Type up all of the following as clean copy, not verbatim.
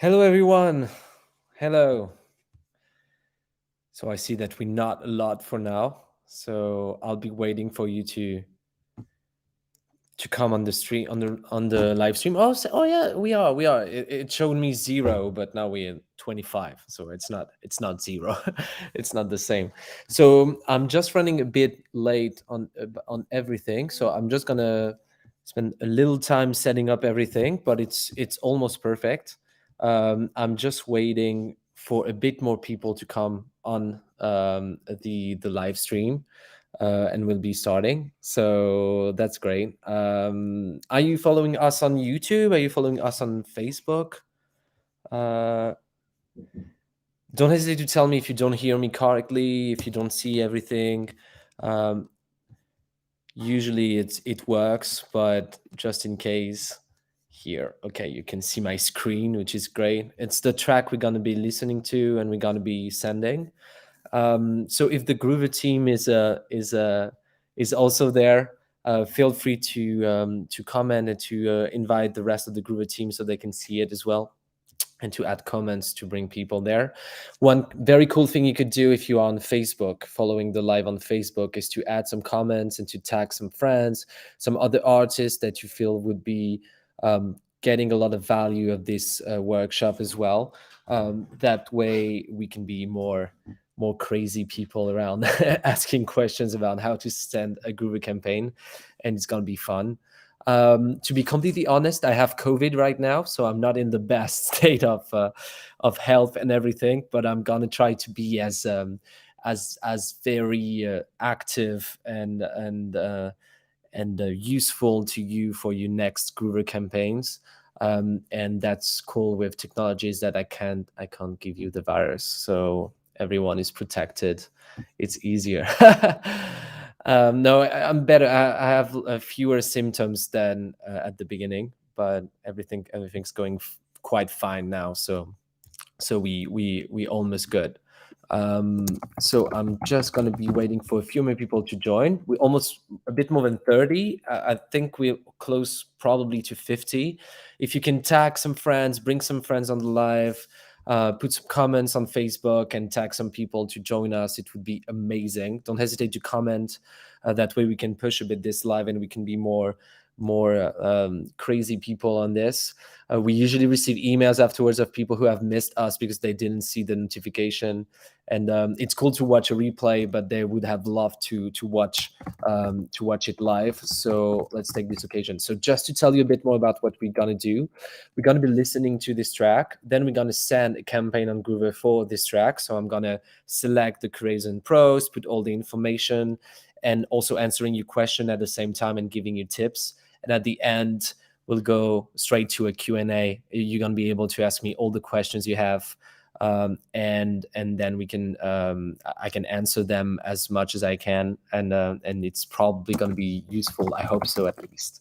Hello, everyone. Hello. So I see that we're not a lot for now. So I'll be waiting for you to come on the stream on the live stream. Oh yeah, we are. It showed me 0, but now we're at 25. So it's not 0. It's not the same. So I'm just running a bit late on everything. So I'm just gonna spend a little time setting up everything, but it's almost perfect. I'm just waiting for a bit more people to come on the live stream, and we'll be starting. So that's great. Are you following us on YouTube? Are you following us on Facebook? Uh, don't hesitate to tell me if you don't hear me correctly, if you don't see everything. Um, Usually it works, but just in case, here, okay, you can see my screen, which is great. It's the track we're gonna be listening to and we're gonna be sending. So if the Groover team is also there, feel free to comment and to invite the rest of the Groover team so they can see it as well, and to add comments to bring people there. One very cool thing you could do if you are on Facebook, following the live on Facebook, is to add some comments and to tag some friends, some other artists that you feel would be getting a lot of value of this workshop as well. That way we can be more crazy people around asking questions about how to send a Groover campaign, and it's going to be fun. To be completely honest, I have COVID right now, so I'm not in the best state of health and everything. But I'm gonna try to be as very active and useful to you for your next Groover campaigns. And that's cool with technologies that I can't give you the virus, so everyone is protected. It's easier. No, I'm better. I have fewer symptoms than at the beginning, but everything's going quite fine now. So we almost good. So I'm just gonna be waiting for a few more people to join. We almost a bit more than 30. I think we're close probably to 50. If you can tag some friends, bring some friends on the live, put some comments on Facebook and tag some people to join us, it would be amazing. Don't hesitate to comment. That way we can push a bit this live and we can be more crazy people on this. We usually receive emails afterwards of people who have missed us because they didn't see the notification, and it's cool to watch a replay, but they would have loved to watch it live. So let's take this occasion. So just to tell you a bit more about what we're gonna do, we're gonna be listening to this track, then we're gonna send a campaign on Groover for this track. So I'm gonna select the creators and pros, put all the information, and also answering your question at the same time and giving you tips. And at the end, we'll go straight to a Q&A. You're going to be able to ask me all the questions you have, and then we can I can answer them as much as I can, and it's probably going to be useful. I hope so, at least.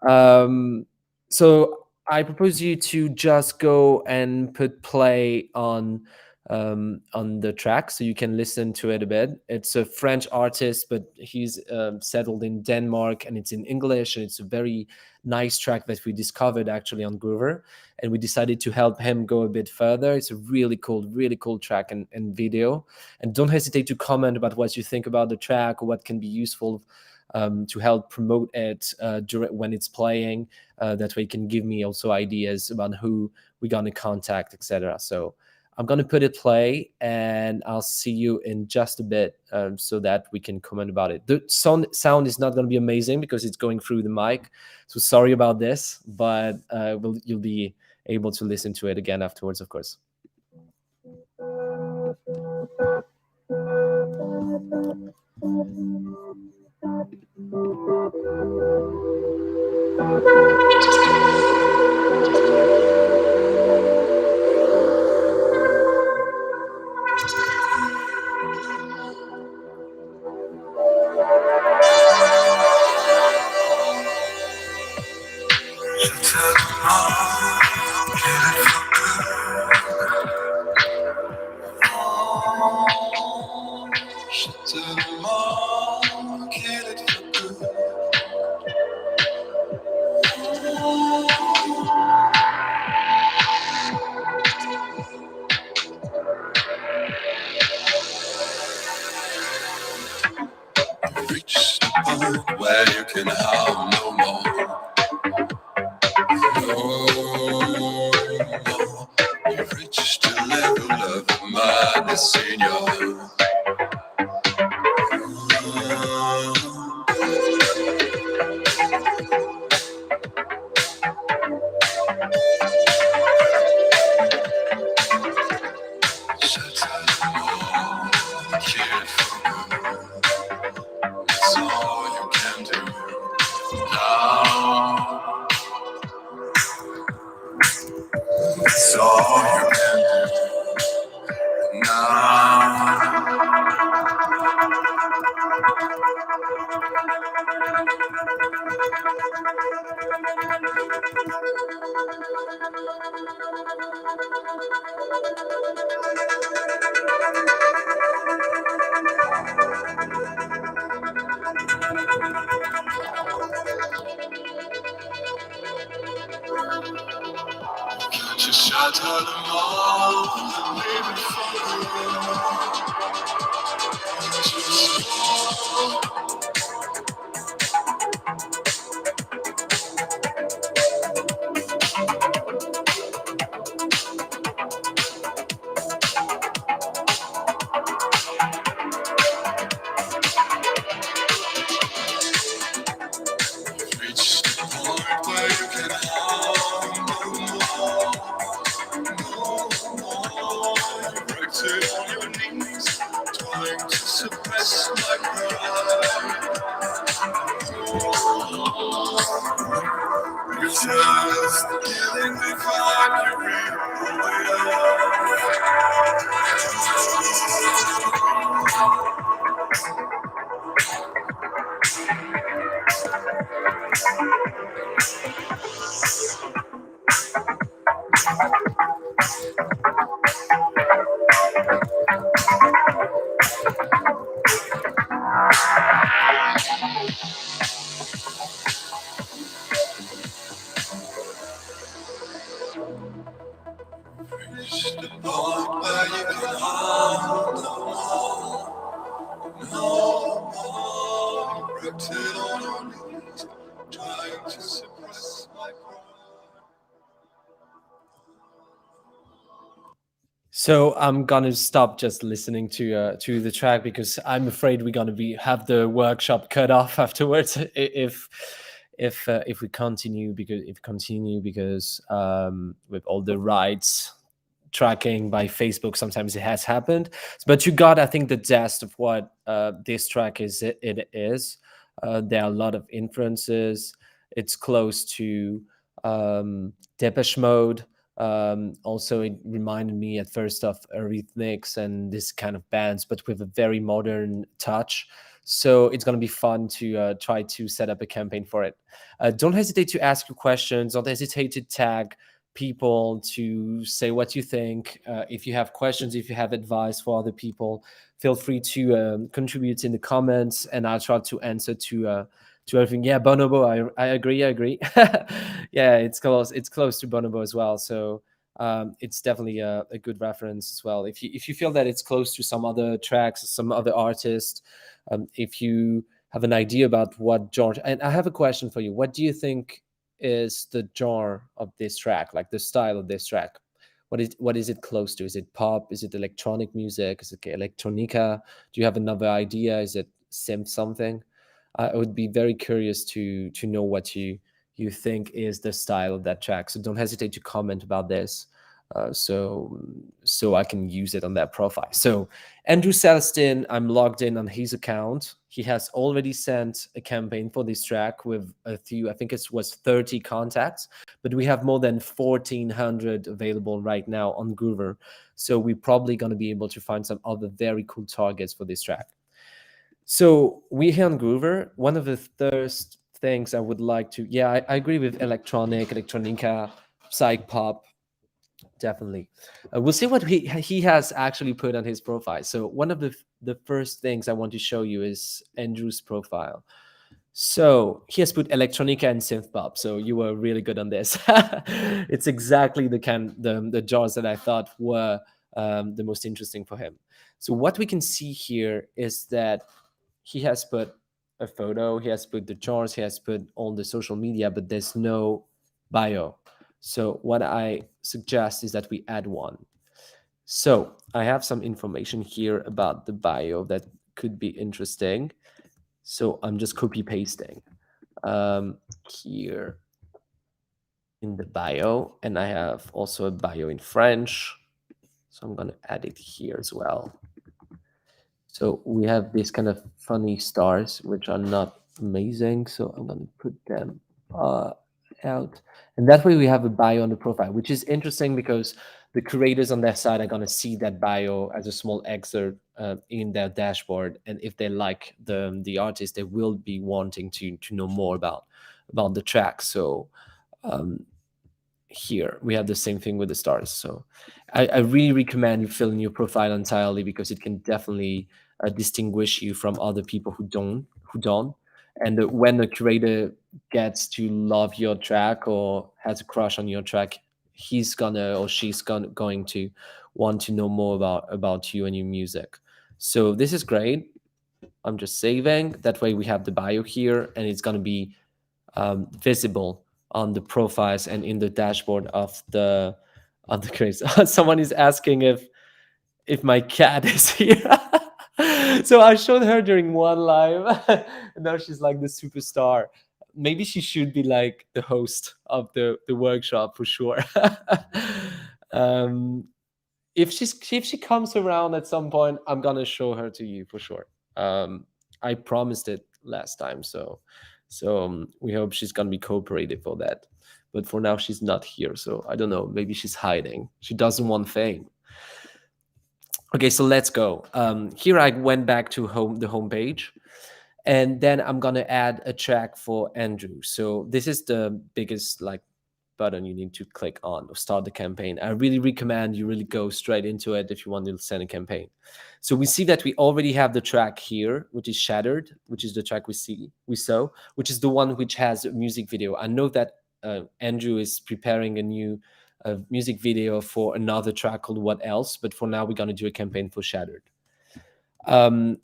So I propose you to just go and put play on the track so you can listen to it a bit. It's a French artist, but he's settled in Denmark, and it's in English, and it's a very nice track that we discovered actually on Groover, and we decided to help him go a bit further. It's a really cool track and video. And don't hesitate to comment about what you think about the track or what can be useful to help promote it when it's playing. That way you can give me also ideas about who we're going to contact, etc. So I'm going to put it play, and I'll see you in just a bit, so that we can comment about it. The sound is not going to be amazing because it's going through the mic. So sorry about this, but you'll be able to listen to it again afterwards, of course. where you can harm no more. No, no. You've reached a level of madness in your heart. Shut up, kid, that's all you can do now. That's all you can do now. Just shatter them all and leave it for reach the point where you can harm no more. You wrecked it on your knees, trying to suppress my pride. You're just killing the vibe you read. Reach the point where you can harm no more. Wrecked it on your knees, trying to suppress my pride. So I'm gonna stop just listening to the track because I'm afraid we're gonna be have the workshop cut off afterwards if we continue because with all the rights tracking by Facebook, sometimes it has happened. But you got, I think, the gist of what this track is. It is. There are a lot of influences. It's close to Depeche Mode. Also, it reminded me at first of Eurythmics and this kind of bands, but with a very modern touch. So it's going to be fun to try to set up a campaign for it. Don't hesitate to ask your questions. Don't hesitate to tag people to say what you think. If you have questions, if you have advice for other people, feel free to contribute in the comments, and I'll try to answer to everything. Yeah, Bonobo, I agree. I agree. Yeah, it's close. It's close to Bonobo as well. So it's definitely a good reference as well. If you feel that it's close to some other tracks, some other artists, if you have an idea about what genre, and I have a question for you. What do you think is the genre of this track, like the style of this track? What is it close to? Is it pop? Is it electronic music? Is it electronica? Do you have another idea? Is it synth something? I would be very curious to know what you think is the style of that track. So don't hesitate to comment about this, so I can use it on that profile. So Andrew Celestin, I'm logged in on his account. He has already sent a campaign for this track with a few, I think it was 30 contacts, but we have more than 1,400 available right now on Groover. So we're probably going to be able to find some other very cool targets for this track. So we here on Groover, one of the first things I would like to, yeah, I agree with electronica, psych pop, definitely. We'll see what he has actually put on his profile. So one of the first things I want to show you is Andrew's profile. So he has put electronica and synth pop. So you were really good on this. It's exactly the genres that I thought were the most interesting for him. So what we can see here is that he has put a photo, he has put the charts, he has put all the social media, but there's no bio. So what I suggest is that we add one. So I have some information here about the bio that could be interesting. So I'm just copy pasting here in the bio, and I have also a bio in French. So I'm gonna add it here as well. So we have these kind of funny stars, which are not amazing. So I'm gonna put them uh, out, and that way we have a bio on the profile, which is interesting because the creators on their side are gonna see that bio as a small excerpt in their dashboard, and if they like the artist, they will be wanting to know more about the track. So um, here we have the same thing with the stars. So I really recommend you fill in your profile entirely because it can definitely distinguish you from other people who don't. And when a creator gets to love your track or has a crush on your track, he's gonna or she's going to want to know more about you and your music. So this is great. I'm just saving. That way we have the bio here, and it's gonna be visible on the profiles and in the dashboard of the creators. Someone is asking if my cat is here. So I showed her during one live, and now she's like the superstar. Maybe she should be like the host of the workshop for sure. um, if she comes around at some point, I'm gonna show her to you for sure. I promised it last time, so we hope she's gonna be cooperative for that. But for now, she's not here, so I don't know. Maybe she's hiding. She doesn't want fame. Okay, so let's go. Here I went back to the homepage, and then I'm gonna add a track for Andrew. So this is the biggest like button you need to click on to start the campaign. I really recommend you really go straight into it if you want to send a campaign. So we see that we already have the track here, which is Shattered, which is the track we saw, which is the one which has a music video. I know that Andrew is preparing a new music video for another track called What Else, but for now we're going to do a campaign for Shattered. The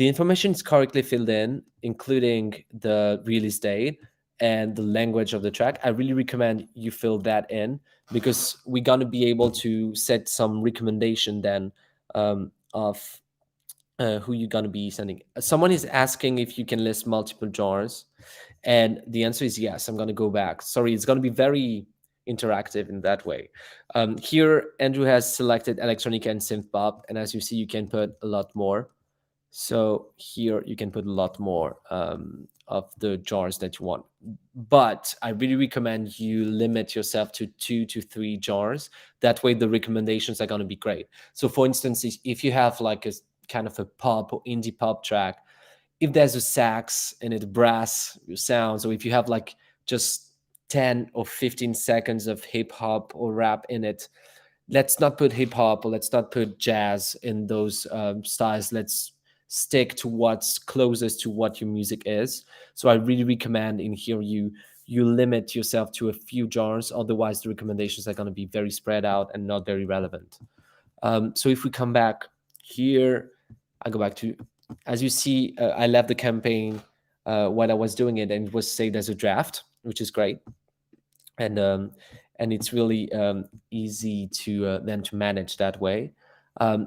information is correctly filled in, including the release date and the language of the track. I really recommend you fill that in because we're going to be able to set some recommendation then of who you're going to be sending. Someone is asking if you can list multiple genres, and the answer is yes. I'm going to go back. Sorry, it's going to be very interactive in that way. Here, Andrew has selected electronic and synth pop, and as you see, you can put a lot more. So here you can put a lot more of the jars that you want. But I really recommend you limit yourself to 2 to 3 jars. That way the recommendations are going to be great. So for instance, if you have like a kind of a pop or indie pop track, if there's a sax and it brass sounds, or if you have like just 10 or 15 seconds of hip hop or rap in it, let's not put hip hop or let's not put jazz in those styles. Let's stick to what's closest to what your music is. So I really recommend in here you limit yourself to a few genres. Otherwise, the recommendations are going to be very spread out and not very relevant. So if we come back here, I go back to, as you see, I left the campaign while I was doing it, and it was saved as a draft, which is great. And it's really easy to then to manage that way.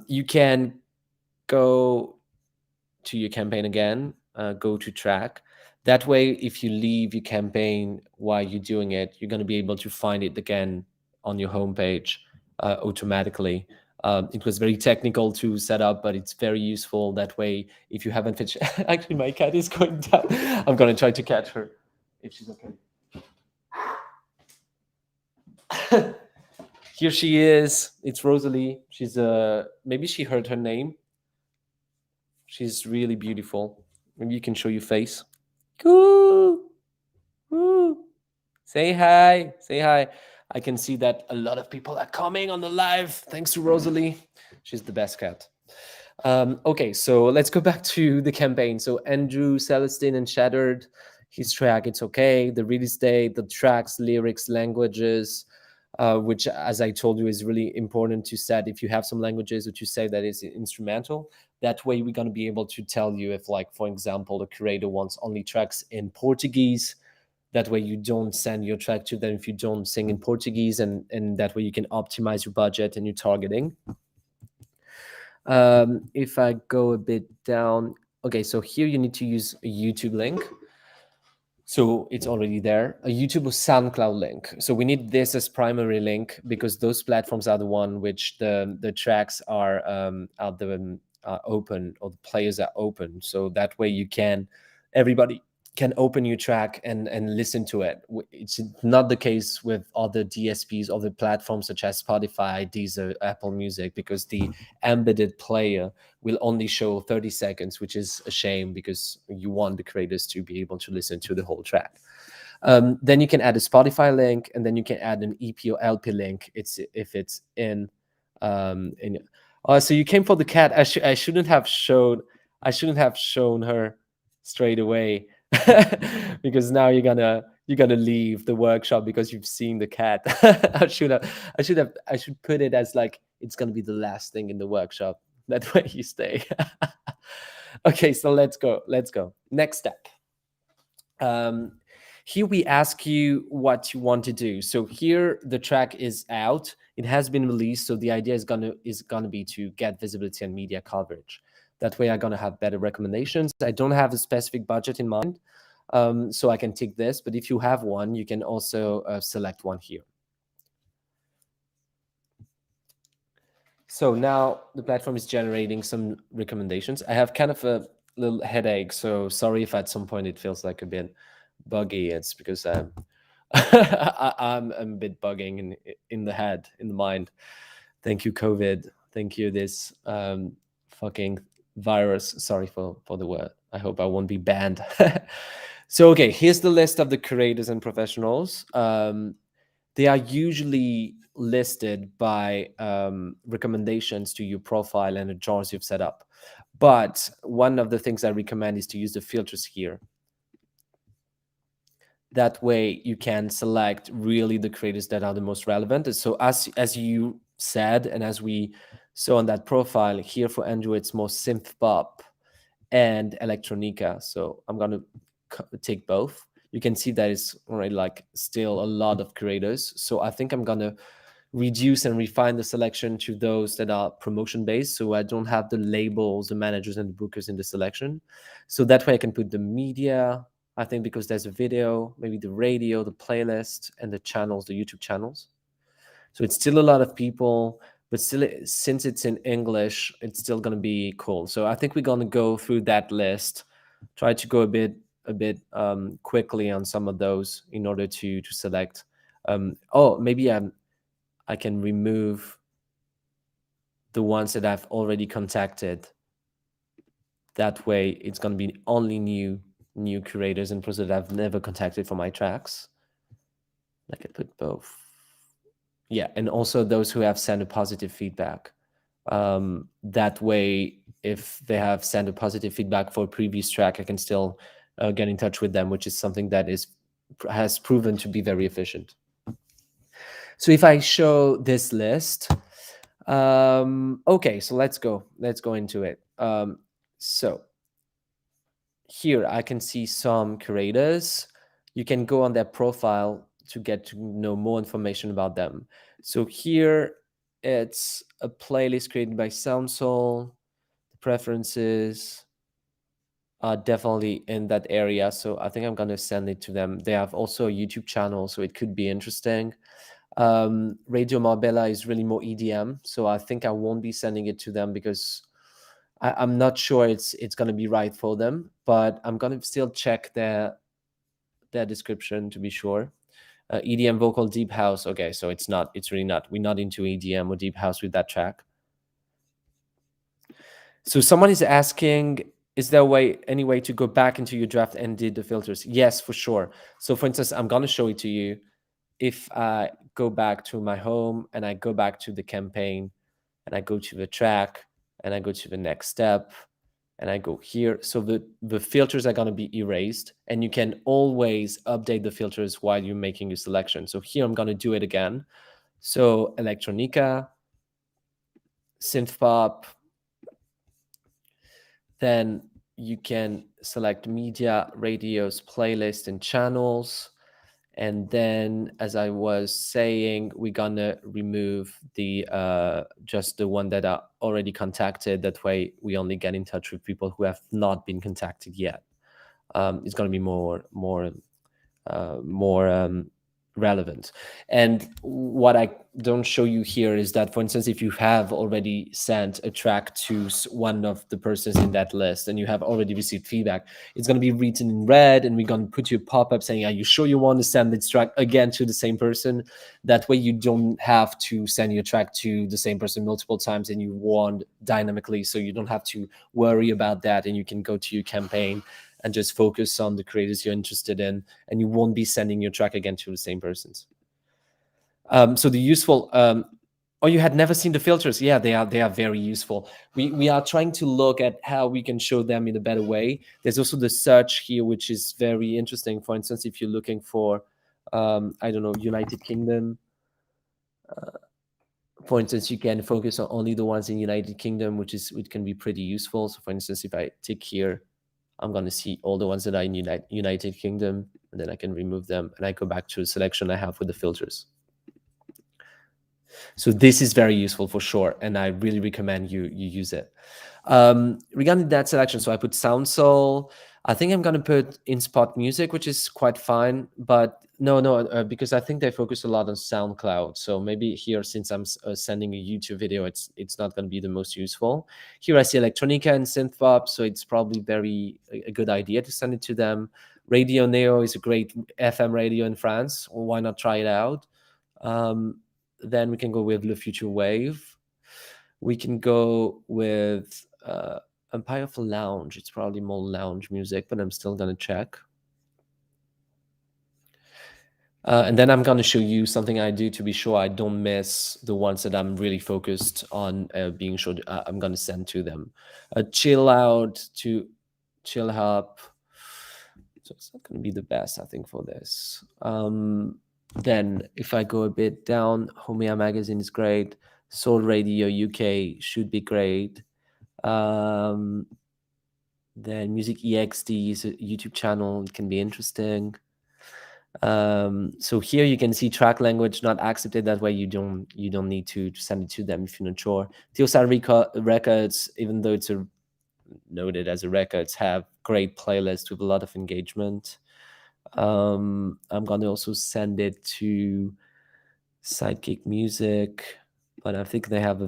You can go to your campaign again, go to track. That way, if you leave your campaign while you're doing it, you're going to be able to find it again on your homepage automatically. It was very technical to set up, but it's very useful. That way, if you haven't finished, actually, my cat is going down. I'm going to try to catch her if she's okay. Here she is. It's Rosalie. She's maybe she heard her name. She's really beautiful. Maybe you can show your face. Coo! Woo! Say hi. Say hi. I can see that a lot of people are coming on the live. Thanks to Rosalie. She's the best cat. Okay, so let's go back to the campaign. So Andrew Celestine and Shattered, his track, it's okay. The release date, the tracks, lyrics, languages. which, as I told you, is really important to set if you have some languages that you say that is instrumental. That way, we're going to be able to tell you if, like, for example, the creator wants only tracks in Portuguese. That way, you don't send your track to them if you don't sing in Portuguese, and that way you can optimize your budget and your targeting. If I go a bit down, okay, so here you need to use a YouTube link. So it's already there. A YouTube or SoundCloud link. So we need this as primary link because those platforms are the one which the tracks are open, or the players are open. So that way you can everybody can open your track and listen to it. It's not the case with other DSPs, other platforms such as Spotify, Deezer, Apple Music, because the embedded player will only show 30 seconds, which is a shame because you want the creators to be able to listen to the whole track. Then you can add a Spotify link, and then you can add an EP or LP link. It's if it's in. Oh, so you came for the cat. I shouldn't have showed. I shouldn't have shown her straight away because now you're gonna leave the workshop because you've seen the cat. I should put it as like it's gonna be the last thing in the workshop. That way you stay. Okay, so let's go. Let's go. Next step. Um, Here we ask you what you want to do. So here the track is out. It has been released. So the idea is gonna be to get visibility and media coverage. That way I'm gonna have better recommendations. I don't have a specific budget in mind, so I can tick this. But if you have one, you can also select one here. So now the platform is generating some recommendations. I have kind of a little headache, so sorry if at some point it feels like a bit buggy. It's because I'm I'm a bit bugging in the head, in the mind. Thank you, COVID. Thank you, this fucking virus. Sorry for the word. I hope I won't be banned. So okay, here's the list of the creators and professionals. They are usually listed by recommendations to your profile and the jars you've set up. But one of the things I recommend is to use the filters here. That way you can select really the creators that are the most relevant. And so as you said, and as we saw on that profile here for Andrew, it's more synth pop and electronica. So I'm going to take both. You can see that it's already like still a lot of creators. So I think I'm going to reduce and refine the selection to those that are promotion based. So I don't have the labels, the managers and the bookers in the selection. So that way I can put the media, I think, because there's a video, maybe the radio, the playlist, and the channels, the YouTube channels. So it's still a lot of people, but still, since it's in English, it's still going to be cool. So I think we're going to go through that list, try to go a bit quickly on some of those in order to select. Oh, maybe I can remove the ones that I've already contacted. That way, it's going to be only new curators and persons that I've never contacted for my tracks. I can put both. Yeah, and also those who have sent a positive feedback. That way, if they have sent a positive feedback for a previous track, I can still get in touch with them, which is something that has proven to be very efficient. So if I show this list, okay, so let's go into it. So here I can see some curators. You can go on their profile to get to know more information about them. So here it's a playlist created by SoundSoul. The preferences are definitely in that area. So I think I'm going to send it to them. They have also a YouTube channel, so it could be interesting. Radio Marbella is really more EDM. So I think I won't be sending it to them because I'm not sure it's going to be right for them, but I'm going to still check their description to be sure. EDM vocal deep house. Okay, so it's really not. We're not into EDM or deep house with that track. So someone is asking, is there any way to go back into your draft and did the filters? Yes, for sure. So for instance, I'm going to show it to you. If I go back to my home and I go back to the campaign and I go to the track and I go to the next step and I go here. So the filters are going to be erased, and you can always update the filters while you're making your selection. So here I'm going to do it again. So electronica, synth pop, then you can select media, radios, playlist, and channels. And then, as I was saying, we're gonna remove the just the one that are already contacted. That way, we only get in touch with people who have not been contacted yet. It's gonna be more relevant. And what I don't show you here is that, for instance, if you have already sent a track to one of the persons in that list and you have already received feedback, it's going to be written in red, and we're going to put you a pop-up saying, are you sure you want to send this track again to the same person? That way you don't have to send your track to the same person multiple times, and you warn dynamically, so you don't have to worry about that, and you can go to your campaign and just focus on the creators you're interested in, and you won't be sending your track again to the same persons. So the useful, oh, you had never seen the filters? Yeah, they are very useful. We are trying to look at how we can show them in a better way. There's also the search here, which is very interesting. For instance, if you're looking for, I don't know, United Kingdom, for instance, you can focus on only the ones in United Kingdom, which can be pretty useful. So for instance, if I tick here, I'm going to see all the ones that are in United Kingdom, and then I can remove them, and I go back to the selection I have with the filters. So this is very useful for sure, and I really recommend you use it. Regarding that selection, so I put Sound Soul. I think I'm going to put In Spot Music, which is quite fine, but no, because I think they focus a lot on SoundCloud. So maybe here, since I'm sending a YouTube video, it's not going to be the most useful. Here I see electronica and synth pop, so it's probably a good idea to send it to them. Radio Neo is a great FM radio in France. Well, why not try it out? Then we can go with Le Future Wave. We can go with Empire for Lounge. It's probably more lounge music, but I'm still going to check. And then I'm going to show you something I do to be sure I don't miss the ones that I'm really focused on being sure I'm going to send to them. Chill Out to Chill Up. So it's not going to be the best, I think, for this. Then if I go a bit down, Homea Magazine is great. Soul Radio UK should be great. Then Music EXD is a YouTube channel. It can be interesting. So here you can see track language not accepted. That way you don't need to send it to them if you're not sure. Teosar Records, even though it's noted as a records, have great playlists with a lot of engagement. I'm gonna also send it to Sidekick Music, but I think they have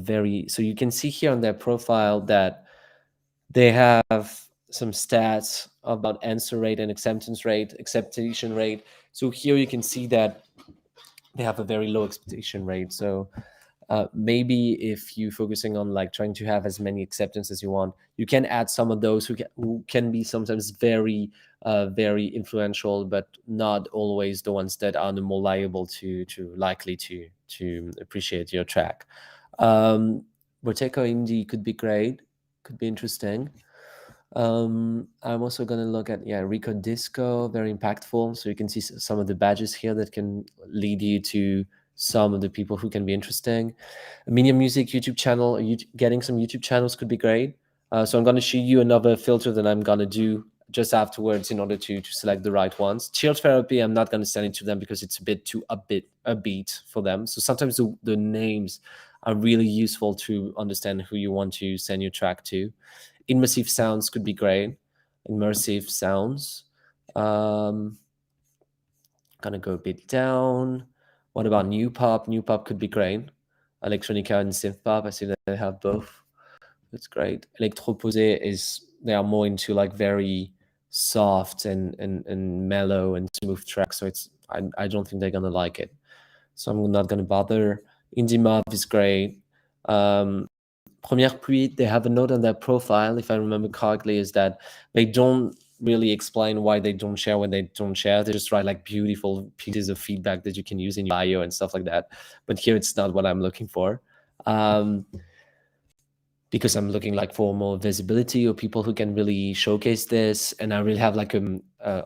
so you can see here on their profile that they have some stats about answer rate and acceptation rate. So here you can see that they have a very low acceptation rate. So maybe if you're focusing on like trying to have as many acceptance as you want, you can add some of those who can be sometimes very influential, but not always the ones that are the more liable to likely to appreciate your track. Boteco Indie could be great, could be interesting. I'm also going to look at Rico Disco, very impactful. So you can see some of the badges here that can lead you to some of the people who can be interesting. A Medium Music YouTube channel, getting some YouTube channels could be great. So I'm going to show you another filter that I'm going to do just afterwards in order to select the right ones. Chill Therapy, I'm not going to send it to them because it's a bit too upbeat for them. So sometimes the names are really useful to understand who you want to send your track to. Immersive Sounds could be great. Immersive Sounds. Gonna go a bit down. What about New Pop? New Pop could be great. Electronica and Synth Pop, I see that they have both. That's great. Electropose they are more into like very soft and mellow and smooth tracks. So I don't think they're gonna like it. So I'm not gonna bother. Indie Mob is great. Première Pluie, they have a note on their profile, if I remember correctly, is that they don't really explain why they don't share when they don't share. They just write like beautiful pieces of feedback that you can use in your bio and stuff like that. But here it's not what I'm looking for. because I'm looking like for more visibility or people who can really showcase this. And I really have like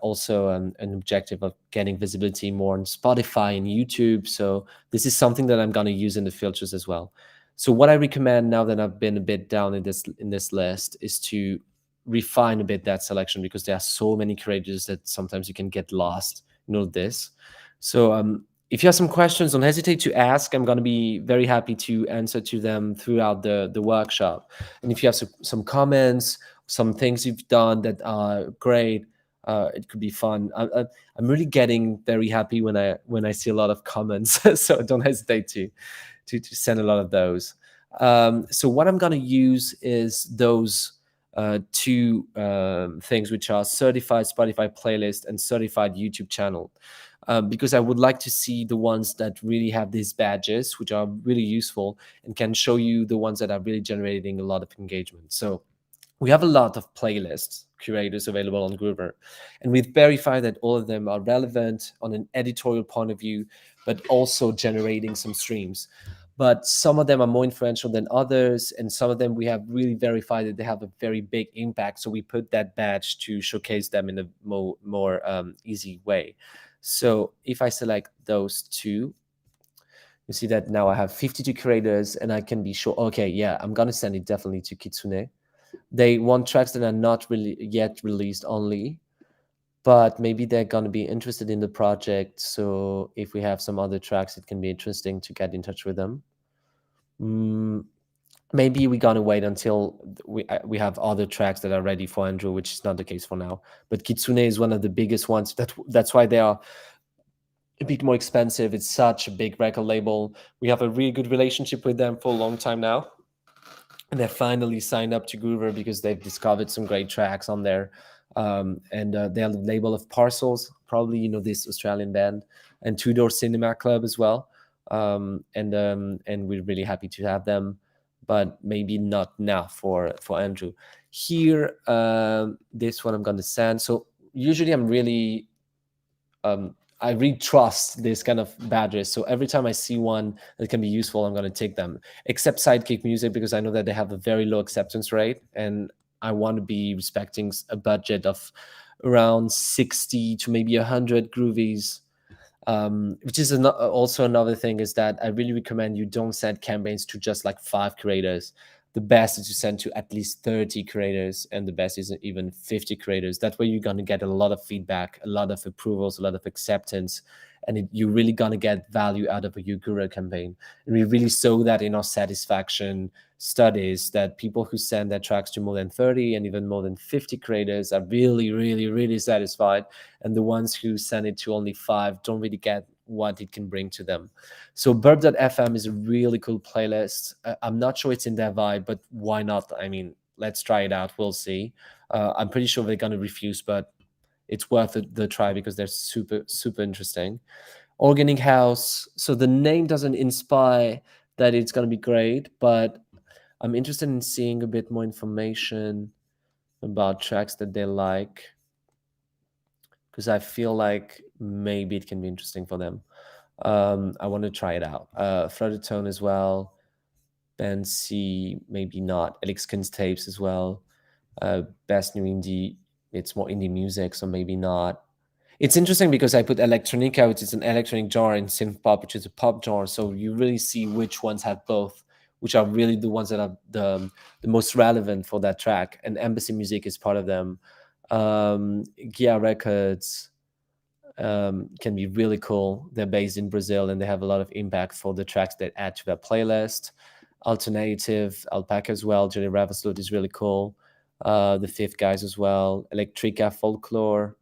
also an objective of getting visibility more on Spotify and YouTube. So this is something that I'm gonna use in the filters as well. So what I recommend now that I've been a bit down in this list is to refine a bit that selection, because there are so many creators that sometimes you can get lost in all this. So if you have some questions, don't hesitate to ask. I'm going to be very happy to answer to them throughout the workshop. And if you have some comments, some things you've done that are great, it could be fun. I'm really getting very happy when I see a lot of comments. So don't hesitate to send a lot of those. So what I'm going to use is those two things, which are certified Spotify playlist and certified YouTube channel, because I would like to see the ones that really have these badges, which are really useful and can show you the ones that are really generating a lot of engagement. So we have a lot of playlists curators available on Groover, and we've verified that all of them are relevant on an editorial point of view, but also generating some streams. But some of them are more influential than others, and some of them we have really verified that they have a very big impact. So we put that badge to showcase them in a more easy way. So if I select those two, you see that now I have 52 creators, and I can be sure, okay, yeah, I'm gonna send it definitely to Kitsune. They want tracks that are not really yet released only, but maybe they're going to be interested in the project. So if we have some other tracks, it can be interesting to get in touch with them. Mm, maybe we're going to wait until we have other tracks that are ready for Andrew, which is not the case for now. But Kitsune is one of the biggest ones. That's why they are a bit more expensive. It's such a big record label. We have a really good relationship with them for a long time now, and they finally signed up to Groover because they've discovered some great tracks on there. And they're the label of Parcels, probably this Australian band, and Two Door Cinema Club as well. And we're really happy to have them, but maybe not now for Andrew. Here, this one I'm going to send. So usually I'm really I really trust this kind of badges. So every time I see one that can be useful, I'm going to take them, except Sidekick Music, because I know that they have a very low acceptance rate. And I want to be respecting a budget of around 60 to maybe 100 groovies. Which is also another thing, is that I really recommend you don't send campaigns to just like 5 creators. The best is to send to at least 30 creators, and the best is even 50 creators. That way you're going to get a lot of feedback, a lot of approvals, a lot of acceptance, and you're really going to get value out of a Yugura campaign. And we really saw that in our satisfaction studies, that people who send their tracks to more than 30 and even more than 50 creators are really, really, really satisfied. And the ones who send it to only 5 don't really get what it can bring to them. So burp.fm is a really cool playlist. I'm not sure it's in their vibe, but why not? I mean, let's try it out. We'll see. I'm pretty sure they're going to refuse, but it's worth the try because they're super, super interesting. Organic House. So the name doesn't inspire that it's going to be great, but I'm interested in seeing a bit more information about tracks that they like, because I feel like maybe it can be interesting for them. I want to try it out. Flooded Tone as well. Band C, maybe not. Elixkin's Tapes as well. Best New Indie, it's more indie music, so maybe not. It's interesting because I put electronica, which is an electronic genre, and synth pop, which is a pop genre. So you really see which ones have both, which are really the ones that are the most relevant for that track. And Embassy Music is part of them. Gia Records can be really cool. They're based in Brazil, and they have a lot of impact for the tracks that add to their playlist. Alternative, Alpaca as well. Jenny Ravenswood is really cool. The Fifth Guys as well. Electrica, Folklore.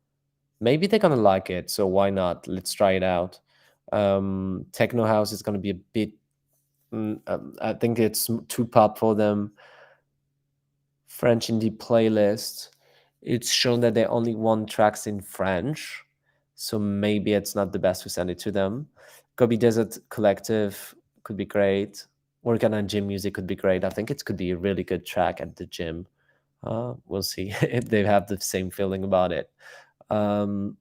Maybe they're gonna like it, so why not? Let's try it out. Techno House is gonna be a bit. I think it's too pop for them. French indie playlist. It's shown that they only want tracks in French, so maybe it's not the best to send it to them. Gobi Desert Collective could be great. Working on Gym Music could be great. I think it could be a really good track at the gym. We'll see if they have the same feeling about it. I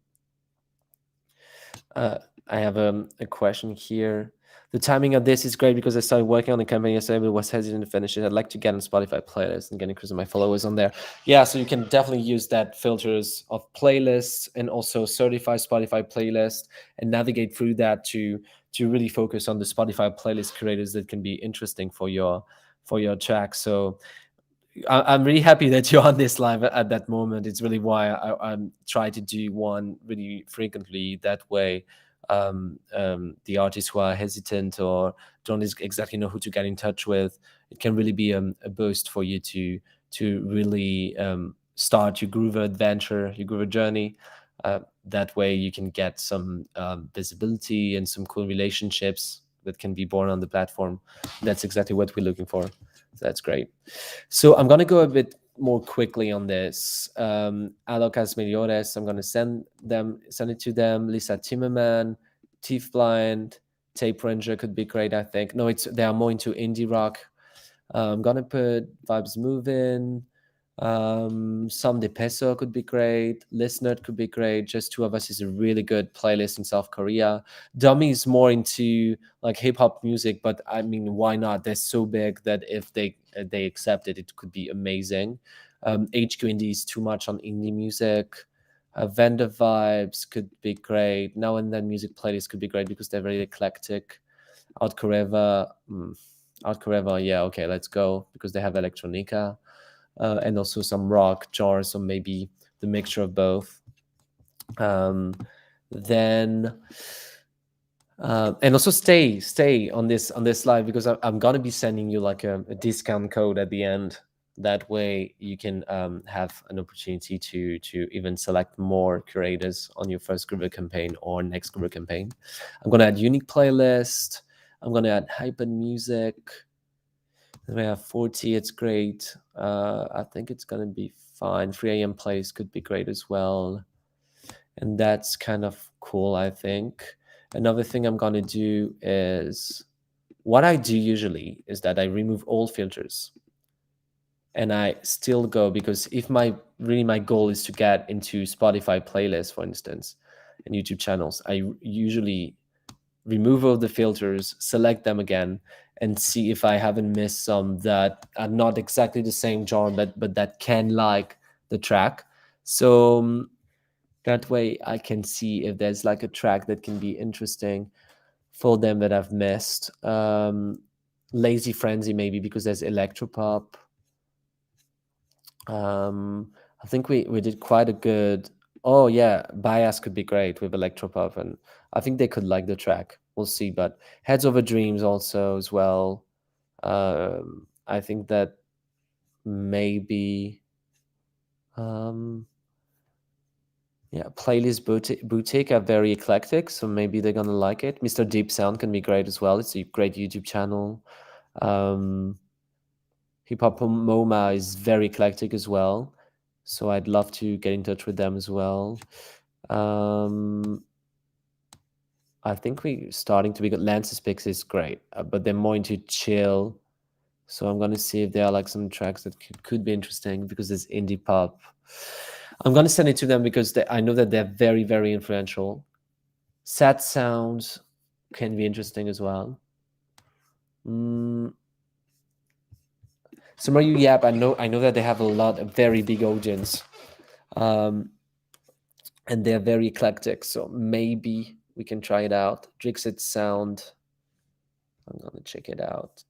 have a question here. The timing of this is great because I started working on the campaign yesterday, but was hesitant to finish it. I'd like to get on Spotify playlist and get increase my followers on there. Yeah, so you can definitely use that filters of playlists and also certify Spotify playlist and navigate through that to really focus on the Spotify playlist creators that can be interesting for your track. So I'm really happy that you're on this live at that moment. It's really why I'm try to do one really frequently. That way, the artists who are hesitant or don't exactly know who to get in touch with, it can really be a boost for you to really start your Groover adventure, your Groover journey. That way, you can get some visibility and some cool relationships that can be born on the platform. That's exactly what we're looking for. So that's great. So I'm going to go a bit more quickly on this. Alocas Meliores, I'm going to send it to them. Lisa Timmerman, Teeth Blind, Tape Ranger could be great, I think. No, they are more into indie rock. I'm going to put Vibes Moving. Some De Peso could be great. Listener could be great. Just Two of Us is a really good playlist in South Korea. Dummy is more into like hip hop music, but I mean, why not? They're so big that if they accept it, it could be amazing. HQ Indie is too much on indie music. Vendor Vibes could be great. Now and Then music playlists could be great because they're very eclectic. Out Coreva, Out Coreva, yeah, okay, let's go because they have electronica. And also some rock jars, so maybe the mixture of both. Then and also stay on this live because I'm gonna be sending you like a discount code at the end. That way you can have an opportunity to even select more curators on your first Groover campaign or next Groover campaign. I'm gonna add unique playlist. I'm gonna add hyper music. We have 40, it's great. I think it's going to be fine. 3 a.m. plays could be great as well. And that's kind of cool, I think. Another thing I'm going to do is what I do usually is that I remove all filters and I still go because if my goal is to get into Spotify playlists, for instance, and YouTube channels, I usually remove all the filters, select them again, and see if I haven't missed some that are not exactly the same genre, but that can like the track. So that way I can see if there's like a track that can be interesting for them that I've missed. Lazy Frenzy maybe because there's electropop. I think we did quite a good. Oh yeah, Bias could be great with electropop, and I think they could like the track. We'll see, but Heads Over Dreams also as well. I think that maybe. Yeah, Playlist Boutique are very eclectic, so maybe they're gonna like it. Mr. Deep Sound can be great as well. It's a great YouTube channel. Hip Hop MoMA is very eclectic as well, so I'd love to get in touch with them as well. I think we're starting to be good. Lance's Picks is great, but they're more into chill. So I'm gonna see if there are like some tracks that could be interesting because there's indie pop. I'm gonna send it to them because I know that they're very, very influential. Sad sounds can be interesting as well. Sumaru Yap, I know that they have a very big audience, and they're very eclectic. So maybe we can try it out. Drixit Sound. I'm gonna check it out.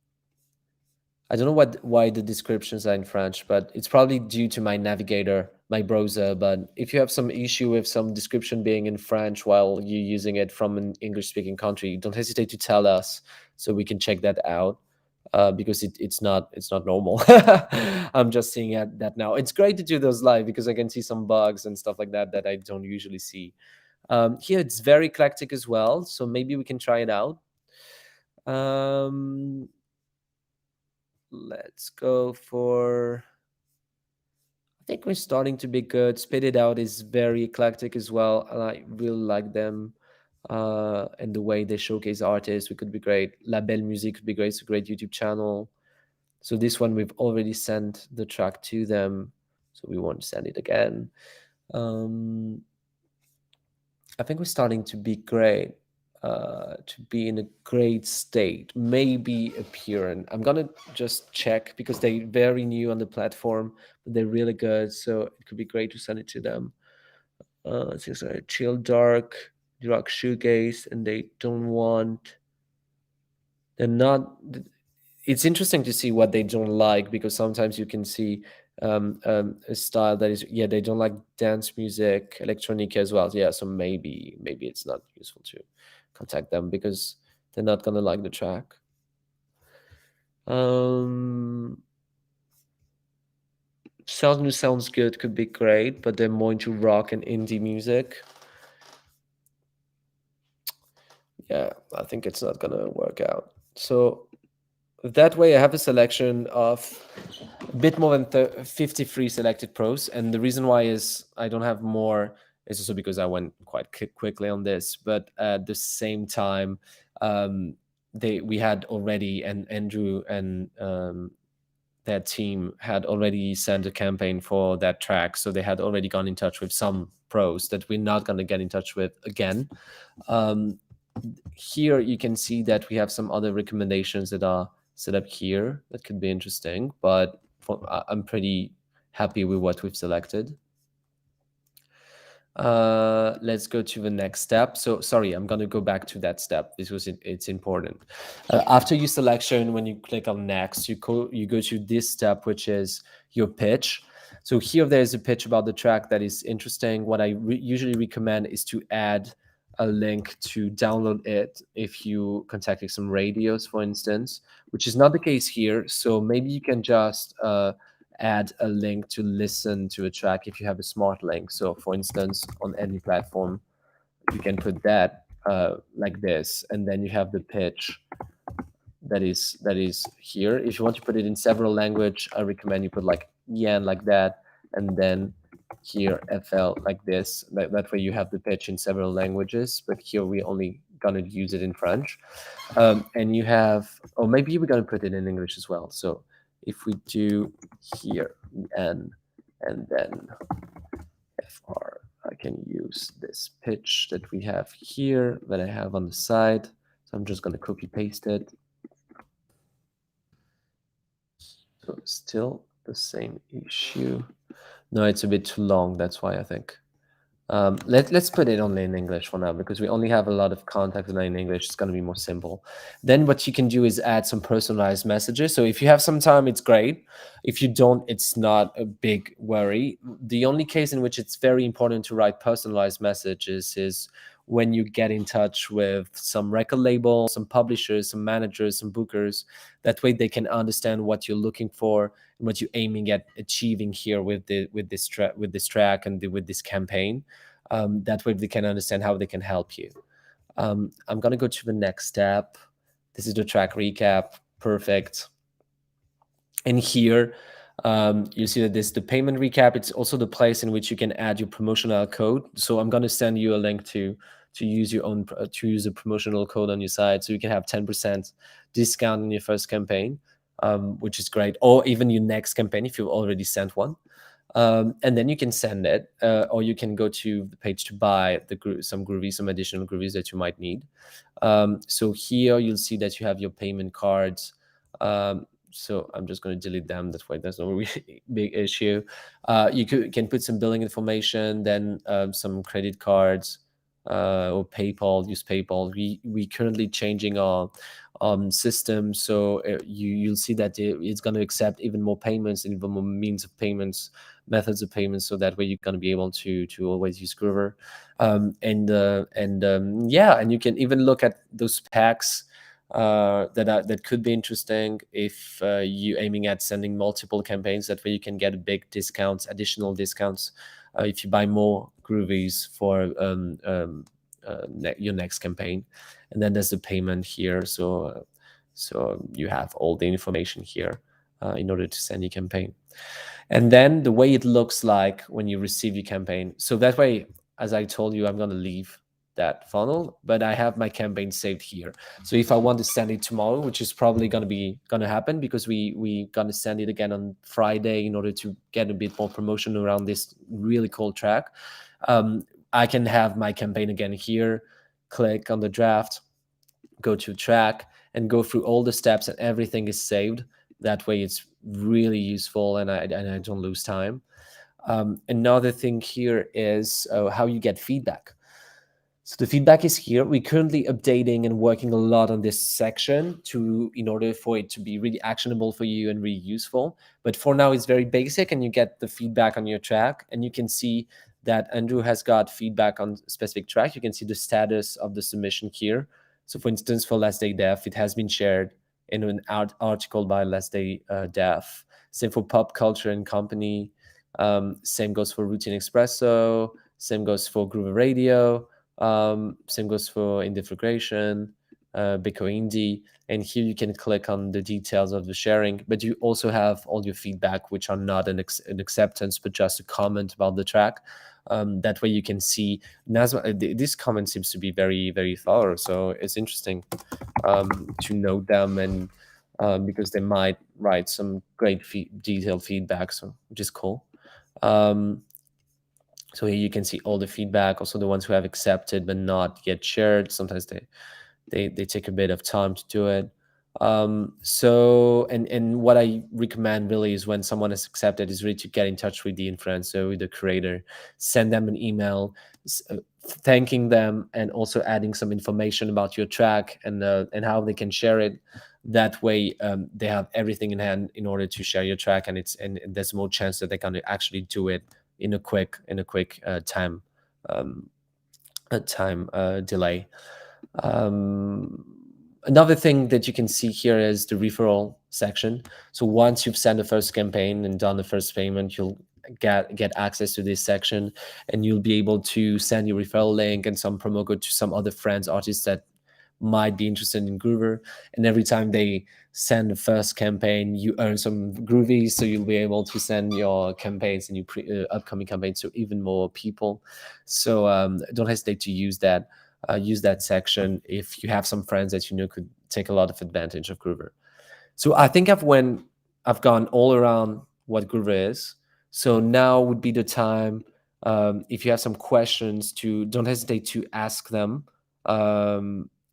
I don't know why the descriptions are in French, but it's probably due to my navigator, my browser. But if you have some issue with some description being in French while you're using it from an English-speaking country, don't hesitate to tell us so we can check that out. Because it's not normal. I'm just seeing that now. It's great to do those live because I can see some bugs and stuff like that that I don't usually see. Here it's very eclectic as well, so maybe we can try it out. Let's go for. I think we're starting to be good. Spit It Out is very eclectic as well, and I really like them. And the way they showcase artists, we could be great. La Belle Musique could be great. It's a great YouTube channel. So this one we've already sent the track to them, so we won't send it again. I think we're starting to be great. to be in a great state, maybe appear. And I'm gonna just check because they're very new on the platform, but they're really good. So it could be great to send it to them. It's like chill, dark, rock, shoegaze, and they don't want. They're not. It's interesting to see what they don't like because sometimes you can see a style that is, yeah, they don't like dance music, electronic as well. Yeah, so maybe it's not useful to contact them because they're not gonna like the track. um sounds good, could be great, but they're more into rock and indie music. Yeah, I think it's not gonna work out. So that way I have a selection of a bit more than 53 selected pros, and the reason why is I don't have more is also because I went quite quickly on this, but at the same time, um, they we had already, and Andrew and their team had already sent a campaign for that track, so they had already gone in touch with some pros that we're not going to get in touch with again. um, Here you can see that we have some other recommendations that are set up here that could be interesting, but I'm pretty happy with what we've selected. Let's go to the next step. So sorry, I'm going to go back to that step because it's important. After your selection, when you click on next, you go to this step, which is your pitch. So here there's a pitch about the track that is interesting. What I usually recommend is to add a link to download it if you contacted some radios, for instance, which is not the case here. So maybe you can just add a link to listen to a track if you have a smart link. So, for instance, on any platform, you can put that like this, and then you have the pitch that is here. If you want to put it in several language, I recommend you put like yen like that, and then here FL like this. That way you have the pitch in several languages, but here we only gonna use it in French. And you have, or maybe we're gonna put it in English as well. So if we do here N and then FR, I can use this pitch that we have here that I have on the side. So I'm just gonna copy paste it. So still the same issue. No, it's a bit too long. That's why I think. Let's put it only in English for now because we only have a lot of contacts in English. It's going to be more simple. Then what you can do is add some personalized messages. So if you have some time, it's great. If you don't, it's not a big worry. The only case in which it's very important to write personalized messages is when you get in touch with some record labels, some publishers, some managers, some bookers. That way they can understand what you're looking for and what you're aiming at achieving here with this track and with this campaign. That way they can understand how they can help you. I'm gonna go to the next step. This is the track recap. Perfect. And here you see that this the payment recap. It's also the place in which you can add your promotional code. So I'm gonna send you a link to use your own to use a promotional code on your site, so you can have 10% discount on your first campaign, which is great, or even your next campaign if you've already sent one. And then you can send it, or you can go to the page to buy some additional groovies that you might need. So here you'll see that you have your payment cards. So I'm just going to delete them. That way there's no really big issue. You can put some billing information, then some credit cards, or PayPal. Use PayPal. We currently changing our system, so you'll see that it's going to accept even more payments and even more means of payments, methods of payments, so that way you're going to be able to always use Groover. Yeah, and you can even look at those packs that could be interesting if you aiming at sending multiple campaigns. That way you can get big discounts, additional discounts, if you buy more groovies for your next campaign. And then there's the payment here, so you have all the information here in order to send your campaign. And then the way it looks like when you receive your campaign. So that way, as I told you, I'm going to leave that funnel, but I have my campaign saved here. So if I want to send it tomorrow, which is probably going to happen because we going to send it again on Friday in order to get a bit more promotion around this really cool track, I can have my campaign again here. click on the draft, go to track, and go through all the steps, and everything is saved. That way it's really useful, and I don't lose time. Another thing here is how you get feedback. So the feedback is here. We're currently updating and working a lot on this section to in order for it to be really actionable for you and really useful. But for now, it's very basic, and you get the feedback on your track, and you can see that Andrew has got feedback on specific track. You can see the status of the submission here. So, for instance, for Last Day Dev, it has been shared in an article by Last Day Dev. Same for Pop Culture and Company. Same goes for Routine Espresso. Same goes for Groover Radio. Same goes for Indifregration, Biko Indie. And here you can click on the details of the sharing, but you also have all your feedback, which are not an acceptance, but just a comment about the track. That way you can see, Nazma, this comment seems to be very, very thorough. So it's interesting to note them, and because they might write some great detailed feedback, so which is cool. So here you can see all the feedback, also the ones who have accepted but not yet shared. Sometimes they take a bit of time to do it. So and what I recommend really is when someone is accepted is really to get in touch with the influencer, with the creator, send them an email, thanking them, and also adding some information about your track and how they can share it. That way, they have everything in hand in order to share your track, and there's more chance that they can actually do it in a quick time delay. Another thing that you can see here is the referral section. So once you've sent the first campaign and done the first payment, you'll get access to this section, and you'll be able to send your referral link and some promo code to some other friends, artists that might be interested in Groover. And every time they send the first campaign, you earn some groovies, so you'll be able to send your campaigns and your upcoming campaigns to even more people. So don't hesitate to use that section if you have some friends that you know could take a lot of advantage of Groover. So I think I've gone all around what Groover is. So now would be the time, if you have some questions, to don't hesitate to ask them.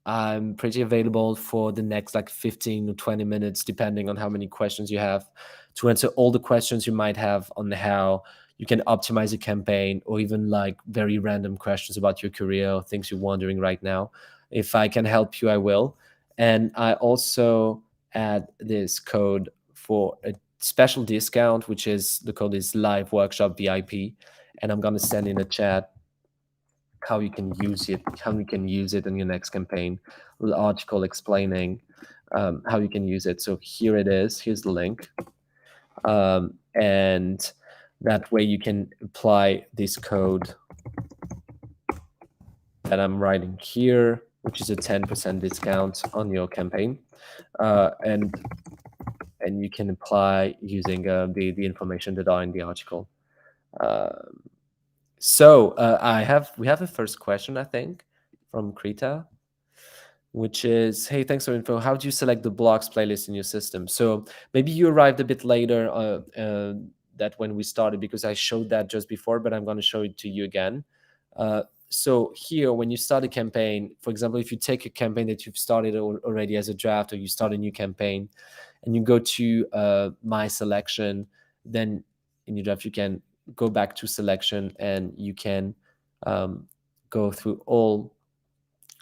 I'm pretty available for the next like 15 or 20 minutes, depending on how many questions you have, to answer all the questions you might have on how you can optimize a campaign, or even like very random questions about your career or things you're wondering right now. If I can help you, I will. And I also add this code for a special discount, which is the code is Live Workshop VIP. And I'm going to send in a chat how you can use it in your next campaign, a little article explaining how you can use it. So here it is. Here's the link. And that way you can apply this code that I'm writing here, which is a 10% discount on your campaign. And you can apply using the information that are in the article. So we have a first question, I think, from Krita, which is, hey, thanks for info. How do you select the blocks playlist in your system? So maybe you arrived a bit later that when we started, because I showed that just before, but I'm going to show it to you again. So here, when you start a campaign, for example, if you take a campaign that you've started already as a draft, or you start a new campaign, and you go to My Selection, then in your draft, you can go back to selection, and you can go through all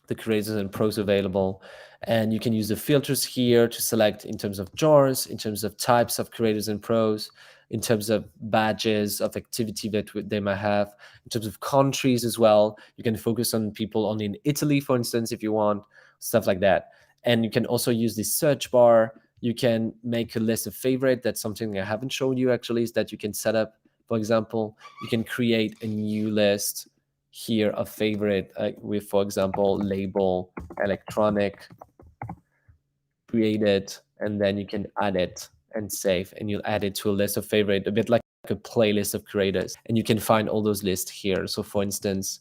the creators and pros available, and you can use the filters here to select in terms of genres, in terms of types of creators and pros, in terms of badges of activity that they might have, in terms of countries as well. You can focus on people only in Italy, for instance, if you want, stuff like that. And you can also use the search bar. You can make a list of favorite. That's something I haven't shown you actually, is that you can set up, for example, you can create a new list here of favorite with, for example, label electronic, create it, and then you can add it and save, and you'll add it to a list of favorite, a bit like a playlist of creators, and you can find all those lists here. So for instance,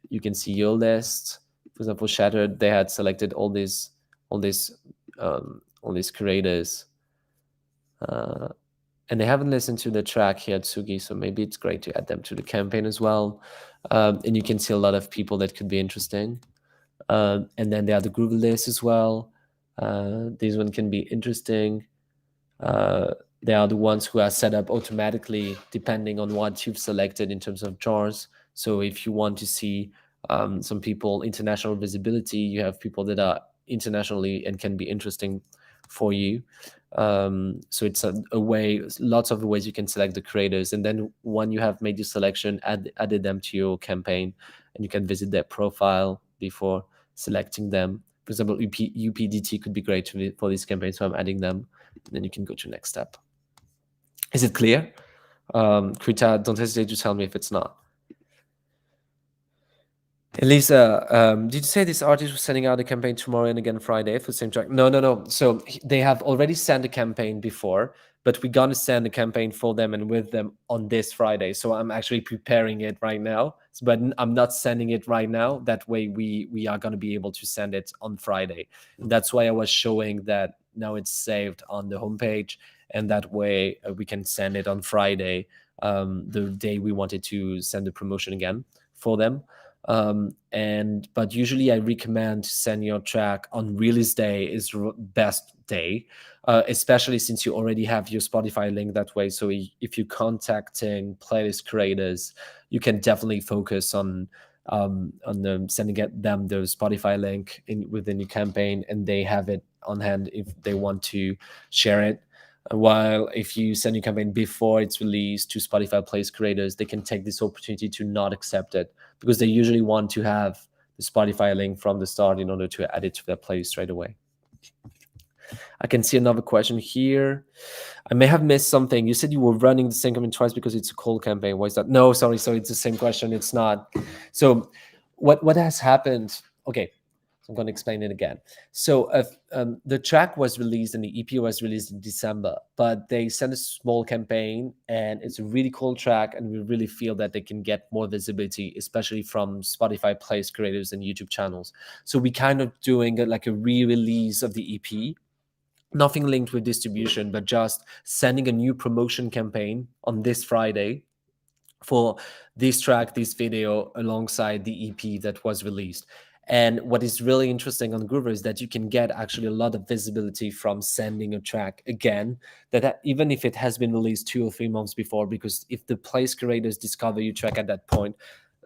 you can see your list. For example, Shattered, they had selected all these creators, and they haven't listened to the track here, Tsugi, so maybe it's great to add them to the campaign as well. And you can see a lot of people that could be interesting. And then there are the Groover lists as well. These one can be interesting. Uh, they are the ones who are set up automatically depending on what you've selected in terms of jars. So if you want to see some people international visibility, you have people that are internationally and can be interesting for you. So it's a way, lots of ways you can select the creators, and then when you have made your selection, added them to your campaign, and you can visit their profile before selecting them. For example, UPDT could be great for this campaign, so I'm adding them. Then you can go to next step. Is it clear? Krita, don't hesitate to tell me if it's not. Elisa, did you say this artist was sending out a campaign tomorrow and again Friday for the same track? No, no, no. So they have already sent a campaign before, but we're gonna send a campaign for them and with them on this Friday. So I'm actually preparing it right now, but I'm not sending it right now. That way we are gonna be able to send it on Friday. That's why I was showing that now it's saved on the homepage, and that way we can send it on Friday, the day we wanted to send the promotion again for them. And but usually I recommend to send your track on release day is best day, especially since you already have your Spotify link that way. So if you're contacting playlist creators, you can definitely focus on sending them the Spotify link within your campaign, and they have it on hand if they want to share it. While if you send your campaign before it's released to Spotify playlist creators, they can take this opportunity to not accept it, because they usually want to have the Spotify link from the start in order to add it to their playlist straight away. I can see another question here. I may have missed something. You said you were running the same campaign twice because it's a cold campaign. Why is that? No, sorry. So it's the same question. It's not. So what has happened? Okay, so I'm going to explain it again. So the track was released and the EP was released in December, but they sent a small campaign, and it's a really cool track, and we really feel that they can get more visibility, especially from Spotify playlist creators and YouTube channels. So we kind of doing like a re-release of the EP, nothing linked with distribution, but just sending a new promotion campaign on this Friday for this track, this video, alongside the EP that was released. And what is really interesting on Groover is that you can get actually a lot of visibility from sending a track again, that even if it has been released 2 or 3 months before, because if the place curators discover your track at that point,